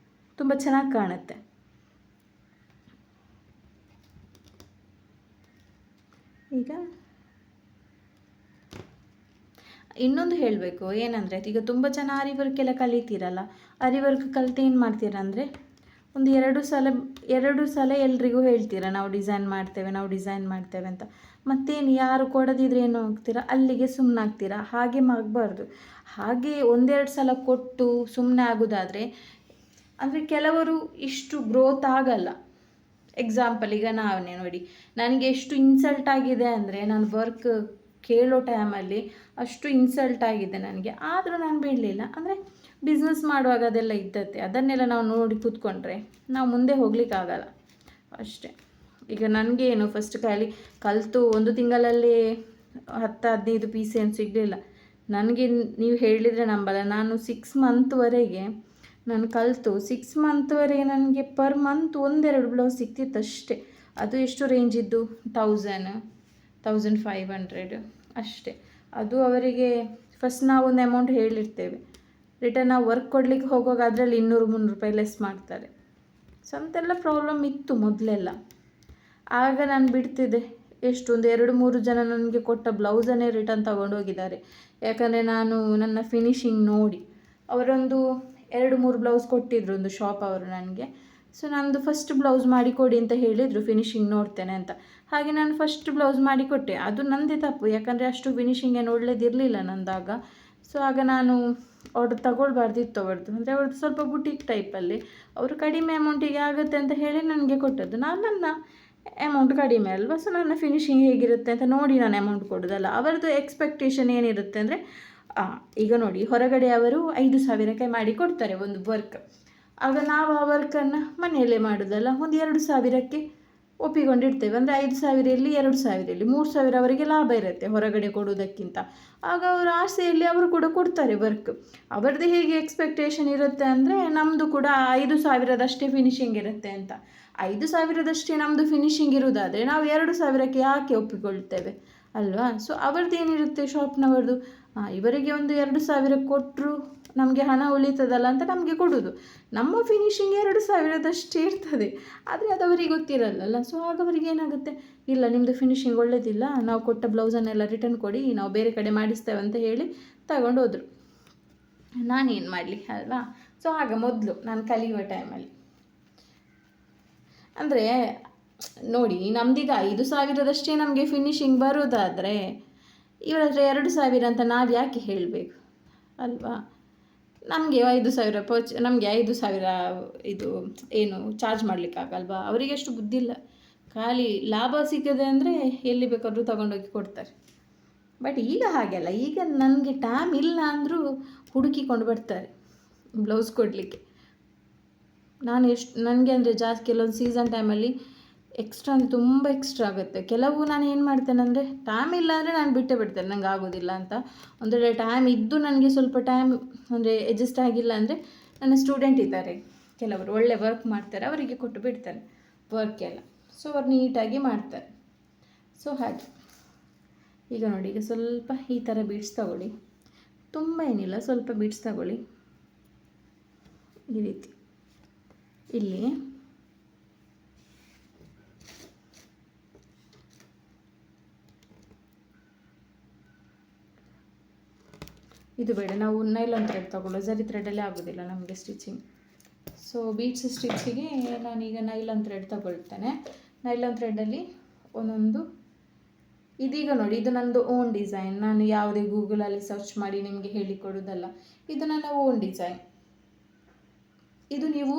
ತುಂಬ ಚೆನ್ನಾಗಿ ಕಾಣುತ್ತೆ. ಈಗ ಇನ್ನೊಂದು ಹೇಳಬೇಕು ಏನಂದರೆ, ಈಗ ತುಂಬ ಜನ ಆರಿ ವರ್ಕ್ ಎಲ್ಲ ಕಲಿತೀರಲ್ಲ, ಆರಿ ವರ್ಕ್ ಕಲಿತು ಏನು ಮಾಡ್ತೀರ ಅಂದರೆ ಒಂದು 2 ಸಲ ಎಲ್ರಿಗೂ ಹೇಳ್ತೀರ ನಾವು ಡಿಸೈನ್ ಮಾಡ್ತೇವೆ ಅಂತ. ಮತ್ತೇನು ಯಾರು ಕೊಡದಿದ್ರೆ ಏನು ಆಗ್ತೀರಾ, ಅಲ್ಲಿಗೆ ಸುಮ್ಮನಾಗ್ತೀರಾ. ಹಾಗೆ ಆಗಬಾರ್ದು. ಹಾಗೆ 1-2 ಸಲ ಕೊಟ್ಟು ಸುಮ್ಮನೆ ಆಗೋದಾದರೆ, ಅಂದರೆ ಕೆಲವರು ಇಷ್ಟು ಗ್ರೋತ್ ಆಗಲ್ಲ. ಎಕ್ಸಾಂಪಲ್ ಈಗ ನಾವೇ ನೋಡಿ, ನನಗೆ ಎಷ್ಟು ಇನ್ಸಲ್ಟ್ ಆಗಿದೆ ಅಂದರೆ, ನಾನು ವರ್ಕ್ ಕೇಳೋ ಟೈಮಲ್ಲಿ ಅಷ್ಟು ಇನ್ಸಲ್ಟ್ ಆಗಿದೆ ನನಗೆ, ಆದರೂ ನಾನು ಬಿಡಲಿಲ್ಲ. ಅಂದರೆ ಬಿಸ್ನೆಸ್ ಮಾಡುವಾಗ ಅದೆಲ್ಲ ಇದ್ದತ್ತೆ, ಅದನ್ನೆಲ್ಲ ನಾವು ನೋಡಿ ಕೂತ್ಕೊಂಡ್ರೆ ನಾವು ಮುಂದೆ ಹೋಗ್ಲಿಕ್ಕಾಗಲ್ಲ ಅಷ್ಟೇ. ಈಗ ನನಗೆ ಏನು ಫಸ್ಟ್ ಕಲಿತು 1 ತಿಂಗಳಲ್ಲಿ 10-15 ಪೀಸ್ ಏನು ಸಿಗಲಿಲ್ಲ ನನಗೆ. ನೀವು ಹೇಳಿದರೆ ನಂಬಲ್ಲ, ನಾನು 6 ಮಂತ್ವರೆಗೆ ನಾನು ಕಲಿತು 6 ಮಂತ್ವರೆಗೆ ನನಗೆ ಪರ್ ಮಂತ್ 1-2 ಬ್ಲೌಸ್ ಸಿಕ್ತಿತ್ತು ಅಷ್ಟೇ. ಅದು ಎಷ್ಟು ರೇಂಜ್ ಇದ್ದು 1000-1500 ಅಷ್ಟೇ. ಅದು ಅವರಿಗೆ ಫಸ್ಟ್ ನಾವು ಒಂದು ಅಮೌಂಟ್ ಹೇಳಿರ್ತೇವೆ, ರಿಟರ್ನ್ ನಾವು ವರ್ಕ್ ಕೊಡಲಿಕ್ಕೆ ಹೋಗುವಾಗ ಅದರಲ್ಲಿ 200-300 ರೂಪಾಯಿ ಲೆಸ್ ಮಾಡ್ತಾರೆ. ಸೊ ಅಂತೆಲ್ಲ ಪ್ರಾಬ್ಲಮ್ ಇತ್ತು ಮೊದಲೆಲ್ಲ. ಆಗ ನಾನು ಬಿಡ್ತಿದ್ದೆ. ಒಂದು 2-3 ಜನ ನನಗೆ ಕೊಟ್ಟ ಬ್ಲೌಸನ್ನೇ ರಿಟರ್ನ್ ತಗೊಂಡೋಗಿದ್ದಾರೆ. ಯಾಕಂದರೆ ನಾನು ನನ್ನ ಫಿನಿಶಿಂಗ್ ನೋಡಿ ಅವರೊಂದು 2-3 ಬ್ಲೌಸ್ ಕೊಟ್ಟಿದ್ದರು ಒಂದು ಶಾಪ್ ಅವರು ನನಗೆ. ಸೊ ನಂದು ಫಸ್ಟ್ ಬ್ಲೌಸ್ ಮಾಡಿಕೊಡಿ ಅಂತ ಹೇಳಿದರು, ಫಿನಿಶಿಂಗ್ ನೋಡ್ತೇನೆ ಅಂತ. ಹಾಗೆ ನಾನು ಫಸ್ಟ್ ಬ್ಲೌಸ್ ಮಾಡಿಕೊಟ್ಟೆ. ಅದು ನನ್ನದೇ ತಪ್ಪು, ಯಾಕಂದರೆ ಅಷ್ಟು ಫಿನಿಶಿಂಗ್ ಏನು ಒಳ್ಳೇದಿರಲಿಲ್ಲ ನಂದಾಗ. ಸೊ ಆಗ ನಾನು ಆರ್ಡರ್ ತಗೊಳ್ಬಾರ್ದಿತ್ತು ಅವ್ರದ್ದು. ಅಂದರೆ ಅವ್ರದ್ದು ಸ್ವಲ್ಪ ಬುಟೀಕ್ ಟೈಪಲ್ಲಿ ಅವರು ಕಡಿಮೆ ಅಮೌಂಟಿಗೆ ಆಗುತ್ತೆ ಅಂತ ಹೇಳಿ ನನಗೆ ಕೊಟ್ಟದ್ದು. ನಾನು ನನ್ನ ಅಮೌಂಟ್ ಕಡಿಮೆ ಅಲ್ವಾ, ಸೊ ನನ್ನ ಫಿನಿಶಿಂಗ್ ಹೇಗಿರುತ್ತೆ ಅಂತ ನೋಡಿ ನಾನು ಅಮೌಂಟ್ ಕೊಡೋದಲ್ಲ. ಅವರದ್ದು ಎಕ್ಸ್ಪೆಕ್ಟೇಷನ್ ಏನಿರುತ್ತೆ ಅಂದರೆ, ಈಗ ನೋಡಿ ಹೊರಗಡೆ ಅವರು 5,000ಕ್ಕೆ ಮಾಡಿ ಕೊಡ್ತಾರೆ ಒಂದು ವರ್ಕ್. ಆಗ ನಾವು ಆ ವರ್ಕನ್ನು ಮನೆಯಲ್ಲೇ ಮಾಡೋದಲ್ಲ, ಒಂದು 2,000ಕ್ಕೆ ಒಪ್ಪಿಕೊಂಡಿರ್ತೇವೆ. ಅಂದರೆ 5,000 ಇರಲಿ 2,000 ಇರಲಿ 3,000 ಅವರಿಗೆ ಲಾಭ ಇರುತ್ತೆ ಹೊರಗಡೆ ಕೊಡೋದಕ್ಕಿಂತ. ಆಗ ಅವರ ಆಸೆಯಲ್ಲಿ ಅವರು ಕೂಡ ಕೊಡ್ತಾರೆ ವರ್ಕ್. ಅವರದ್ದು ಹೇಗೆ ಎಕ್ಸ್ಪೆಕ್ಟೇಷನ್ ಇರುತ್ತೆ ಅಂದರೆ, ನಮ್ಮದು ಕೂಡ 5,000ದಷ್ಟೇ ಫಿನಿಶಿಂಗ್ ಇರುತ್ತೆ ಅಂತ. 5,000ದಷ್ಟೇ ನಮ್ಮದು ಫಿನಿಶಿಂಗ್ ಇರೋದಾದರೆ ನಾವು 2,000ಕ್ಕೆ ಯಾಕೆ ಒಪ್ಪಿಕೊಳ್ತೇವೆ ಅಲ್ವಾ? ಸೊ ಅವ್ರದ್ದು ಏನಿರುತ್ತೆ ಶಾಪ್ನವ್ರದ್ದು, ಇವರಿಗೆ ಒಂದು 2,000 ಕೊಟ್ಟರು ನಮಗೆ ಹಣ ಉಳಿತದಲ್ಲ ಅಂತ ನಮಗೆ ಕೊಡೋದು. ನಮ್ಮ ಫಿನಿಶಿಂಗ್ 2,000ದಷ್ಟೇ ಇರ್ತದೆ, ಆದರೆ ಅದು ಅವರಿಗೆ ಗೊತ್ತಿರಲ್ಲ. ಸೊ ಆಗ ಅವರಿಗೆ ಏನಾಗುತ್ತೆ, ಇಲ್ಲ ನಿಮ್ಮದು ಫಿನಿಶಿಂಗ್ ಒಳ್ಳೆಯದಿಲ್ಲ, ನಾವು ಕೊಟ್ಟ ಬ್ಲೌಸನ್ನೆಲ್ಲ ರಿಟರ್ನ್ ಕೊಡಿ, ನಾವು ಬೇರೆ ಕಡೆ ಮಾಡಿಸ್ತೇವೆ ಅಂತ ಹೇಳಿ ತಗೊಂಡು ಹೋದರು. ನಾನೇನು ಮಾಡಲಿ ಅಲ್ವಾ? ಸೊ ಆಗ ಮೊದಲು ನಾನು ಕಲಿಯುವ ಟೈಮಲ್ಲಿ ಅಂದರೆ ನೋಡಿ, ನಮ್ಮದೀಗ 5,000ದಷ್ಟೇ ನಮಗೆ ಫಿನಿಶಿಂಗ್ ಬರೋದಾದರೆ ಇವರ ಹತ್ರ 2,000 ಅಂತ ನಾವು ಯಾಕೆ ಹೇಳಬೇಕು ಅಲ್ವಾ? ನಮಗೆ 5,000 ನಮಗೆ 5,000 ಇದು ಏನು ಚಾರ್ಜ್ ಮಾಡಲಿಕ್ಕಾಗಲ್ವಾ? ಅವರಿಗೆ ಅಷ್ಟು ಬುದ್ಧಿ ಇಲ್ಲ. ಖಾಲಿ ಲಾಭ ಸಿಕ್ಕದೆ ಅಂದರೆ ಎಲ್ಲಿ ಬೇಕಾದರೂ ತಗೊಂಡೋಗಿ ಕೊಡ್ತಾರೆ. ಬಟ್ ಈಗ ಹಾಗೆಲ್ಲ. ಈಗ ನನಗೆ ಟೈಮ್ ಇಲ್ಲ ಅಂದರೂ ಹುಡುಕಿಕೊಂಡು ಬರ್ತಾರೆ ಬ್ಲೌಸ್ ಕೊಡಲಿಕ್ಕೆ. ನನಗೆ ಅಂದರೆ ಜಾಸ್ತಿ ಕೆಲವೊಂದು ಸೀಸನ್ ಟೈಮಲ್ಲಿ ಎಕ್ಸ್ಟ್ರಾ ಅಂದರೆ ತುಂಬ ಎಕ್ಸ್ಟ್ರಾ ಆಗುತ್ತೆ. ಕೆಲವು ನಾನು ಏನು ಮಾಡ್ತೇನೆ ಅಂದರೆ, ಟೈಮ್ ಇಲ್ಲ ಅಂದರೆ ನಾನು ಬಿಟ್ಟೇ ಬಿಡ್ತೇನೆ, ನಂಗೆ ಆಗೋದಿಲ್ಲ ಅಂತ. ಒಂದು ವೇಳೆ ಟೈಮ್ ಇದ್ದು ನನಗೆ ಸ್ವಲ್ಪ ಟೈಮ್ ಅಂದರೆ ಅಡ್ಜಸ್ಟ್ ಆಗಿಲ್ಲ ಅಂದರೆ, ನನ್ನ ಸ್ಟೂಡೆಂಟ್ ಇದ್ದಾರೆ ಕೆಲವರು ಒಳ್ಳೆ ವರ್ಕ್ ಮಾಡ್ತಾರೆ, ಅವರಿಗೆ ಕೊಟ್ಟು ಬಿಡ್ತಾರೆ ವರ್ಕ್ ಎಲ್ಲ. ಸೊ ಅವ್ರು ನೀಟಾಗಿ ಮಾಡ್ತಾರೆ. ಸೊ ಹಾಗೆ ಈಗ ನೋಡಿ, ಈಗ ಸ್ವಲ್ಪ ಈ ಥರ ಬೀಡ್ಸ್ ತಗೊಳ್ಳಿ. ತುಂಬ ಏನಿಲ್ಲ, ಸ್ವಲ್ಪ ಬೀಡ್ಸ್ ತಗೊಳ್ಳಿ. ಈ ರೀತಿ ಇಲ್ಲಿ ಇದು ಬೇಡ, ನಾವು ನೈಲಾನ್ ಥ್ರೆಡ್ ತಗೊಳ್ಳೋ, ಝರಿ ಥ್ರೆಡಲ್ಲೇ ಆಗೋದಿಲ್ಲ ನಮಗೆ ಸ್ಟಿಚಿಂಗ್. ಸೊ ಬೀಡ್ಸ್ ಸ್ಟಿಚಿಗೆ ನಾನೀಗ ನೈಲಾನ್ ಥ್ರೆಡ್ ತಗೊಳ್ತೇನೆ. ನೈಲಾನ್ ಥ್ರೆಡಲ್ಲಿ ಒಂದೊಂದು, ಇದೀಗ ನೋಡಿ ಇದು ನನ್ನದು ಓನ್ ಡಿಸೈನ್. ನಾನು ಯಾವುದೇ ಗೂಗಲಲ್ಲಿ ಸರ್ಚ್ ಮಾಡಿ ನಿಮಗೆ ಹೇಳಿಕೊಡೋದಲ್ಲ, ಇದು ನನ್ನ ಓನ್ ಡಿಸೈನ್. ಇದು ನೀವು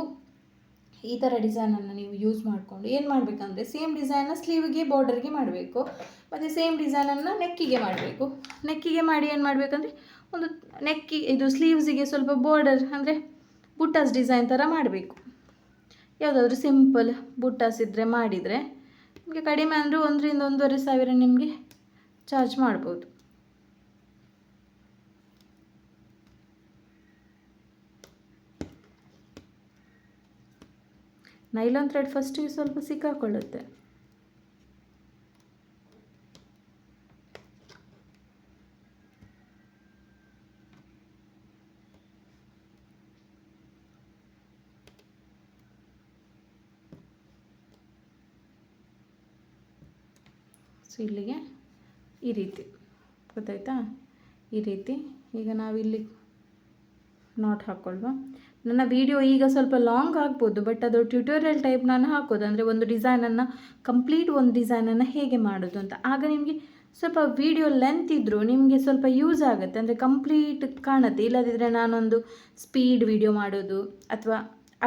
ಈ ಥರ ಡಿಸೈನನ್ನು ನೀವು ಯೂಸ್ ಮಾಡಿಕೊಂಡು ಏನು ಮಾಡಬೇಕಂದ್ರೆ, ಸೇಮ್ ಡಿಸೈನ್ನ ಸ್ಲೀವಿಗೆ ಬಾರ್ಡರ್ಗೆ ಮಾಡಬೇಕು, ಮತ್ತು ಸೇಮ್ ಡಿಸೈನನ್ನು ನೆಕ್ಕಿಗೆ ಮಾಡಬೇಕು. ನೆಕ್ಕಿಗೆ ಮಾಡಿ ಏನು ಮಾಡಬೇಕಂದ್ರೆ, ಒಂದು ಇದು ಸ್ಲೀವ್ಸಿಗೆ ಸ್ವಲ್ಪ ಬಾರ್ಡರ್ ಅಂದರೆ ಬುಟ್ಟಾಸ್ ಡಿಸೈನ್ ಥರ ಮಾಡಬೇಕು. ಯಾವುದಾದ್ರೂ ಸಿಂಪಲ್ ಬುಟ್ಟಾಸ್ ಇದ್ದರೆ ಮಾಡಿದರೆ ನಿಮಗೆ ಕಡಿಮೆ ಅಂದರೆ 1,000 to 1,500 ನಿಮಗೆ ಚಾರ್ಜ್ ಮಾಡ್ಬೋದು. ನೈಲಾನ್ ಥ್ರೆಡ್ ಫಸ್ಟಿಗೆ ಸ್ವಲ್ಪ ಸಿಕ್ಕಾಕೊಳ್ಳುತ್ತೆ. ಸೊ ಇಲ್ಲಿಗೆ ಈ ರೀತಿ ಗೊತ್ತಾಯ್ತಾ? ಈ ರೀತಿ ಈಗ ನಾವಿಲ್ಲಿ ನಾಟ್ ಹಾಕ್ಕೊಳ್ವಾ. ನನ್ನ ವಿಡಿಯೋ ಈಗ ಸ್ವಲ್ಪ ಲಾಂಗ್ ಆಗ್ಬೋದು, ಬಟ್ ಅದು ಟ್ಯುಟೋರಿಯಲ್ ಟೈಪ್ ನಾನು ಹಾಕೋದು. ಅಂದರೆ ಒಂದು ಡಿಸೈನನ್ನು ಒಂದು ಡಿಸೈನನ್ನು ಹೇಗೆ ಮಾಡೋದು ಅಂತ. ಆಗ ನಿಮಗೆ ಸ್ವಲ್ಪ ವಿಡಿಯೋ ಲೆಂತ್ ಇದ್ದರೂ ನಿಮಗೆ ಸ್ವಲ್ಪ ಯೂಸ್ ಆಗುತ್ತೆ, ಅಂದರೆ ಕಂಪ್ಲೀಟ್ ಕಾಣುತ್ತೆ. ಇಲ್ಲದಿದ್ದರೆ ನಾನೊಂದು ಸ್ಪೀಡ್ ವಿಡಿಯೋ ಮಾಡೋದು ಅಥವಾ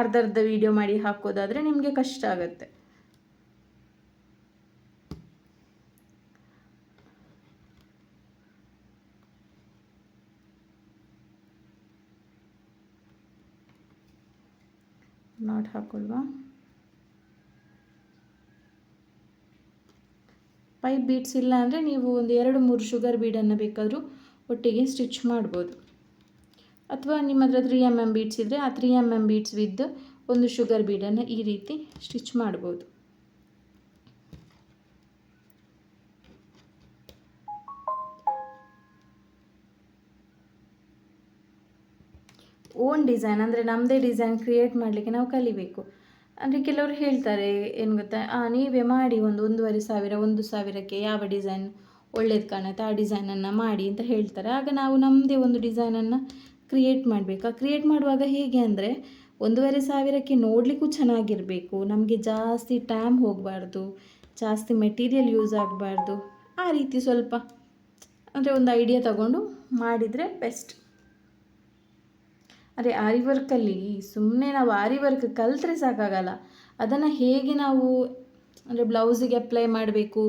ಅರ್ಧ ವಿಡಿಯೋ ಮಾಡಿ ಹಾಕೋದಾದರೆ ನಿಮಗೆ ಕಷ್ಟ ಆಗುತ್ತೆ. ನಾಟ್ ಹಾಕೊಳ್ಳುವ. ಪೈಪ್ ಬೀಡ್ಸ್ ಇಲ್ಲ ಅಂದರೆ ನೀವು ಒಂದು 2-3 ಶುಗರ್ ಬೀಡನ್ನು ಬೇಕಾದರೂ ಒಟ್ಟಿಗೆ ಸ್ಟಿಚ್ ಮಾಡ್ಬೋದು. ಅಥವಾ ನಿಮ್ಮ ಹತ್ರ 3mm ಬೀಡ್ಸ್ ಇದ್ದರೆ ಆ 3mm ಬೀಡ್ಸ್ ವಿತ್ ಒಂದು ಶುಗರ್ ಬೀಡನ್ನು ಈ ರೀತಿ ಸ್ಟಿಚ್ ಮಾಡ್ಬೋದು. ಓನ್ ಡಿಸೈನ್ ಅಂದರೆ ನಮ್ಮದೇ ಡಿಸೈನ್ ಕ್ರಿಯೇಟ್ ಮಾಡಲಿಕ್ಕೆ ನಾವು ಕಲಿಬೇಕು. ಅಂದರೆ ಕೆಲವರು ಹೇಳ್ತಾರೆ ಏನು ಗೊತ್ತಾ, ನೀವೇ ಮಾಡಿ ಒಂದು 1,500 1,000ಕ್ಕೆ ಯಾವ ಡಿಸೈನ್ ಒಳ್ಳೇದು ಕಾಣುತ್ತೆ ಆ ಡಿಸೈನನ್ನು ಮಾಡಿ ಅಂತ ಹೇಳ್ತಾರೆ. ಆಗ ನಾವು ನಮ್ಮದೇ ಒಂದು ಡಿಸೈನನ್ನು ಕ್ರಿಯೇಟ್ ಮಾಡಬೇಕು. ಕ್ರಿಯೇಟ್ ಮಾಡುವಾಗ ಹೇಗೆ ಅಂದರೆ 1,500ಕ್ಕೆ ನೋಡಲಿಕ್ಕೂ ಚೆನ್ನಾಗಿರಬೇಕು, ನಮಗೆ ಜಾಸ್ತಿ ಟೈಮ್ ಹೋಗಬಾರ್ದು, ಜಾಸ್ತಿ ಮೆಟೀರಿಯಲ್ ಯೂಸ್ ಆಗಬಾರ್ದು. ಆ ರೀತಿ ಸ್ವಲ್ಪ ಅಂದರೆ ಒಂದು ಐಡಿಯಾ ತಗೊಂಡು ಮಾಡಿದರೆ ಬೆಸ್ಟ್. ಅದೇ ಆರಿ ವರ್ಕಲ್ಲಿ ಸುಮ್ಮನೆ ನಾವು ಆರಿ ವರ್ಕ್ ಕಲಿತ್ರೆ ಸಾಕಾಗಲ್ಲ, ಅದನ್ನು ಹೇಗೆ ನಾವು ಅಂದರೆ ಬ್ಲೌಸಿಗೆ ಅಪ್ಲೈ ಮಾಡಬೇಕು,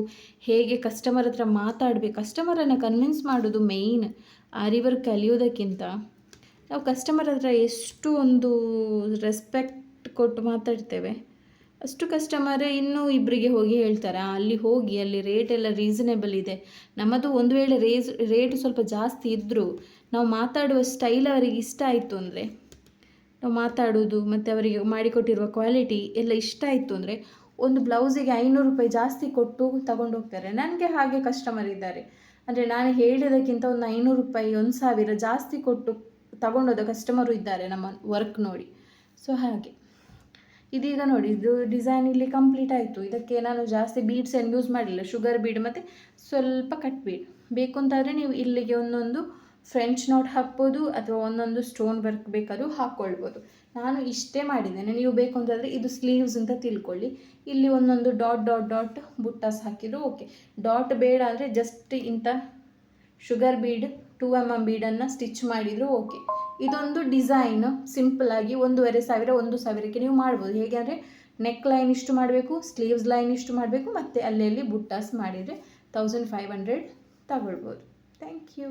ಹೇಗೆ ಕಸ್ಟಮರ್ ಹತ್ರ ಮಾತಾಡಬೇಕು, ಕಸ್ಟಮರನ್ನು ಕನ್ವಿನ್ಸ್ ಮಾಡೋದು ಮೇಯ್ನ್. ಆರಿ ವರ್ಕ್ ಕಲಿಯೋದಕ್ಕಿಂತ ನಾವು ಕಸ್ಟಮರ್ ಹತ್ರ ಎಷ್ಟು ಒಂದು ರೆಸ್ಪೆಕ್ಟ್ ಕೊಟ್ಟು ಮಾತಾಡ್ತೇವೆ, ಅಷ್ಟು ಕಸ್ಟಮರೇ ಇನ್ನೂ ಇಬ್ಬರಿಗೆ ಹೋಗಿ ಹೇಳ್ತಾರೆ, ಅಲ್ಲಿ ಹೋಗಿ ಅಲ್ಲಿ ರೇಟ್ ಎಲ್ಲ ರೀಸನೇಬಲ್ ಇದೆ. ನಮ್ಮದು ಒಂದು ವೇಳೆ ರೇಟ್ ಸ್ವಲ್ಪ ಜಾಸ್ತಿ ಇದ್ದರೂ ನಾವು ಮಾತಾಡುವ ಸ್ಟೈಲ್ ಅವರಿಗೆ ಇಷ್ಟ ಆಯಿತು ಅಂದರೆ, ನಾವು ಮಾತಾಡೋದು ಮತ್ತು ಅವರಿಗೆ ಮಾಡಿಕೊಟ್ಟಿರುವ ಕ್ವಾಲಿಟಿ ಎಲ್ಲ ಇಷ್ಟ ಆಯಿತು ಅಂದರೆ ಒಂದು ಬ್ಲೌಸಿಗೆ 500 ರೂಪಾಯಿ ಜಾಸ್ತಿ ಕೊಟ್ಟು ತಗೊಂಡು ಹೋಗ್ತಾರೆ. ನನಗೆ ಹಾಗೆ ಕಸ್ಟಮರ್ ಇದ್ದಾರೆ. ಅಂದರೆ ನಾನು ಹೇಳಿದ್ದಕ್ಕಿಂತ ಒಂದು 500 ರೂಪಾಯಿ 1,000 ಜಾಸ್ತಿ ಕೊಟ್ಟು ತಗೊಂಡೋದ ಕಸ್ಟಮರು ಇದ್ದಾರೆ ನಮ್ಮ ವರ್ಕ್ ನೋಡಿ. ಸೊ ಹಾಗೆ ಇದೀಗ ನೋಡಿ, ಇದು ಡಿಸೈನ್ ಇಲ್ಲಿ ಕಂಪ್ಲೀಟ್ ಆಯಿತು. ಇದಕ್ಕೆ ನಾನು ಜಾಸ್ತಿ ಬೀಡ್ಸ್ ಏನು ಯೂಸ್ ಮಾಡಲಿಲ್ಲ, ಶುಗರ್ ಬೀಡ್ ಮತ್ತು ಸ್ವಲ್ಪ ಕಟ್ ಬೀಡ್. ಬೇಕು ಅಂತಾದರೆ ನೀವು ಇಲ್ಲಿಗೆ ಒಂದೊಂದು ಫ್ರೆಂಚ್ ನಾಟ್ ಹಾಕ್ಬೋದು ಅಥವಾ ಒಂದೊಂದು ಸ್ಟೋನ್ ವರ್ಕ್ ಬೇಕಾದರೂ ಹಾಕ್ಕೊಳ್ಬೋದು. ನಾನು ಇಷ್ಟೇ ಮಾಡಿದ್ದೇನೆ. ನೀವು ಬೇಕು ಅಂತಂದರೆ ಇದು ಸ್ಲೀವ್ಸ್ ಅಂತ ತಿಳ್ಕೊಳ್ಳಿ, ಇಲ್ಲಿ ಒಂದೊಂದು ಡಾಟ್ ಡಾಟ್ ಡಾಟ್ ಬುಟ್ಟಾಸ್ ಹಾಕಿದ್ರು ಓಕೆ. ಡಾಟ್ ಬೇಡ ಅಂದರೆ ಜಸ್ಟ್ ಇಂಥ ಶುಗರ್ ಬೀಡ್ 2 mm ಬೀಡನ್ನು ಸ್ಟಿಚ್ ಮಾಡಿದರೂ ಓಕೆ. ಇದೊಂದು ಡಿಸೈನ್ ಸಿಂಪಲ್ಲಾಗಿ 1,500 1,000ಕ್ಕೆ ನೀವು ಮಾಡ್ಬೋದು. ಹೇಗೆ ಅಂದರೆ ನೆಕ್ ಲೈನ್ ಇಷ್ಟು ಮಾಡಬೇಕು, ಸ್ಲೀವ್ಸ್ ಲೈನ್ ಇಷ್ಟು ಮಾಡಬೇಕು, ಮತ್ತು ಅಲ್ಲಲ್ಲಿ ಬುಟ್ಟಾಸ್ ಮಾಡಿದರೆ 1,500 ತಗೊಳ್ಬೋದು. Thank you.